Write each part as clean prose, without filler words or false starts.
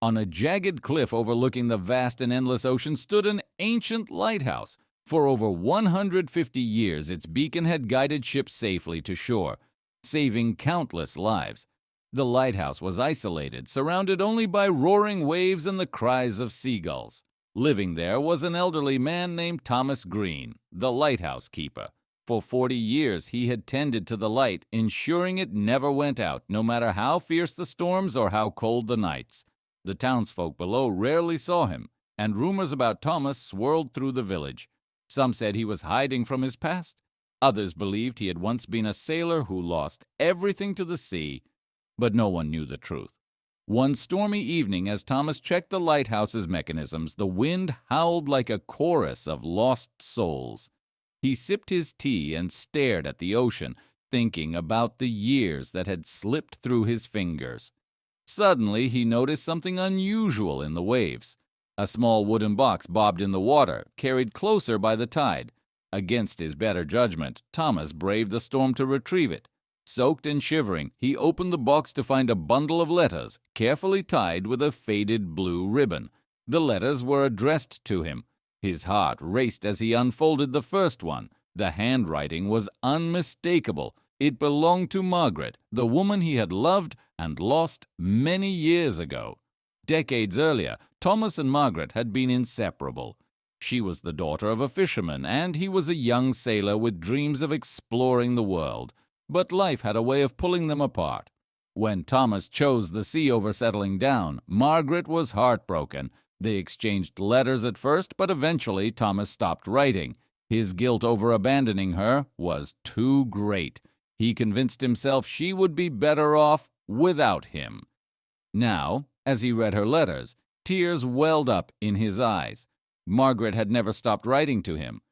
On a jagged cliff overlooking the vast and endless ocean stood an ancient lighthouse. For over 150 years, its beacon had guided ships safely to shore, saving countless lives. The lighthouse was isolated, surrounded only by roaring waves and the cries of seagulls. Living there was an elderly man named Thomas Greene, the lighthouse keeper. For 40 years he had tended to the light, ensuring it never went out, no matter how fierce the storms or how cold the nights. The townsfolk below rarely saw him, and rumors about Thomas swirled through the village. Some said he was hiding from his past. Others believed he had once been a sailor who lost everything to the sea. But no one knew the truth. One stormy evening, as Thomas checked the lighthouse's mechanisms, the wind howled like a chorus of lost souls. He sipped his tea and stared at the ocean, thinking about the years that had slipped through his fingers. Suddenly, he noticed something unusual in the waves. A small wooden box bobbed in the water, carried closer by the tide. Against his better judgment, Thomas braved the storm to retrieve it. Soaked and shivering, he opened the box to find a bundle of letters, carefully tied with a faded blue ribbon. The letters were addressed to him. His heart raced as he unfolded the first one. The handwriting was unmistakable. It belonged to Margaret, the woman he had loved and lost many years ago. Decades earlier, Thomas and Margaret had been inseparable. She was the daughter of a fisherman, and he was a young sailor with dreams of exploring the world. But life had a way of pulling them apart. When Thomas chose the sea over settling down, Margaret was heartbroken. They exchanged letters at first, but eventually Thomas stopped writing. His guilt over abandoning her was too great. He convinced himself she would be better off without him. Now, as he read her letters, tears welled up in his eyes. Margaret had never stopped writing to him.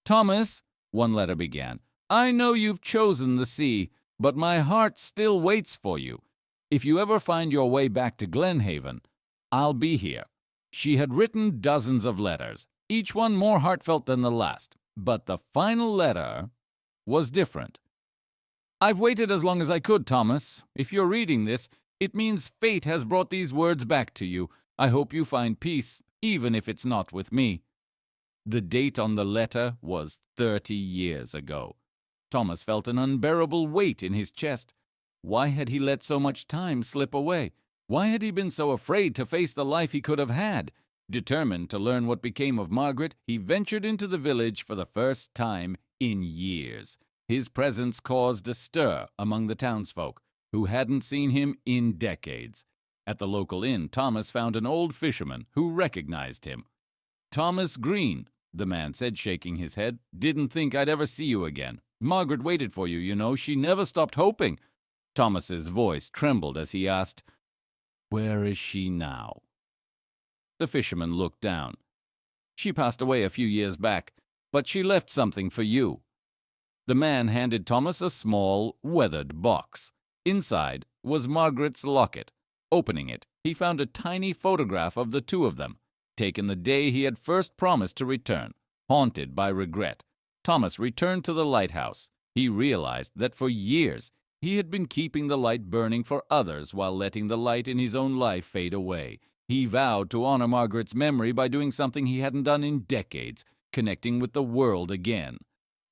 "Thomas," one letter began, "I know you've chosen the sea, but my heart still waits for you. If you ever find your way back to Glenhaven, I'll be here." She had written dozens of letters, each one more heartfelt than the last, but the final letter was different. "I've waited as long as I could, Thomas. If you're reading this, it means fate has brought these words back to you. I hope you find peace, even if it's not with me." The date on the letter was 30 years ago. Thomas felt an unbearable weight in his chest. Why had he let so much time slip away? Why had he been so afraid to face the life he could have had? Determined to learn what became of Margaret, he ventured into the village for the first time in years. His presence caused a stir among the townsfolk, who hadn't seen him in decades. At the local inn, Thomas found an old fisherman who recognized him. "Thomas Greene," the man said, shaking his head. "Didn't think I'd ever see you again. Margaret waited for you, you know. She never stopped hoping." Thomas's voice trembled as he asked, "Where is she now?" The fisherman looked down. "She passed away a few years back, but she left something for you." The man handed Thomas a small, weathered box. Inside was Margaret's locket. Opening it, he found a tiny photograph of the two of them, taken the day he had first promised to return. Haunted by regret, Thomas returned to the lighthouse. He realized that for years he had been keeping the light burning for others while letting the light in his own life fade away. He vowed to honor Margaret's memory by doing something he hadn't done in decades, connecting with the world again.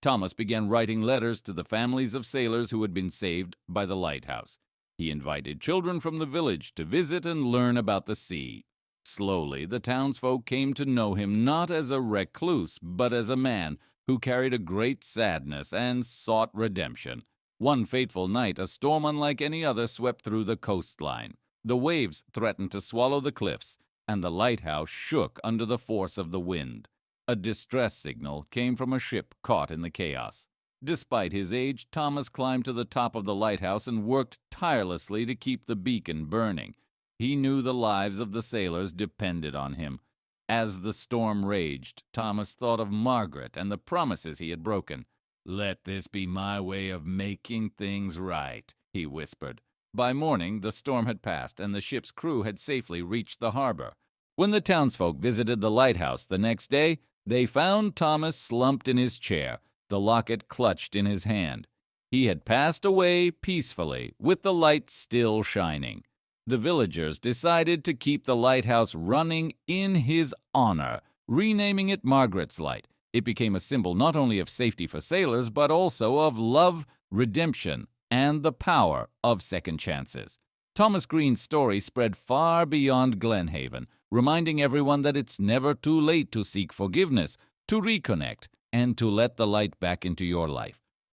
Thomas began writing letters to the families of sailors who had been saved by the lighthouse. He invited children from the village to visit and learn about the sea. Slowly, the townsfolk came to know him not as a recluse, but as a man who carried a great sadness and sought redemption. One fateful night, a storm unlike any other swept through the coastline. The waves threatened to swallow the cliffs, and the lighthouse shook under the force of the wind. A distress signal came from a ship caught in the chaos. Despite his age, Thomas climbed to the top of the lighthouse and worked tirelessly to keep the beacon burning. He knew the lives of the sailors depended on him. As the storm raged, Thomas thought of Margaret and the promises he had broken. "Let this be my way of making things right," he whispered. By morning, the storm had passed and the ship's crew had safely reached the harbor. When the townsfolk visited the lighthouse the next day, they found Thomas slumped in his chair, the locket clutched in his hand. He had passed away peacefully, with the light still shining. The villagers decided to keep the lighthouse running in his honor, renaming it Margaret's Light. It became a symbol not only of safety for sailors, but also of love, redemption, and the power of second chances. Thomas Greene's story spread far beyond Glenhaven, reminding everyone that it's never too late to seek forgiveness, to reconnect, and to let the light back into your life.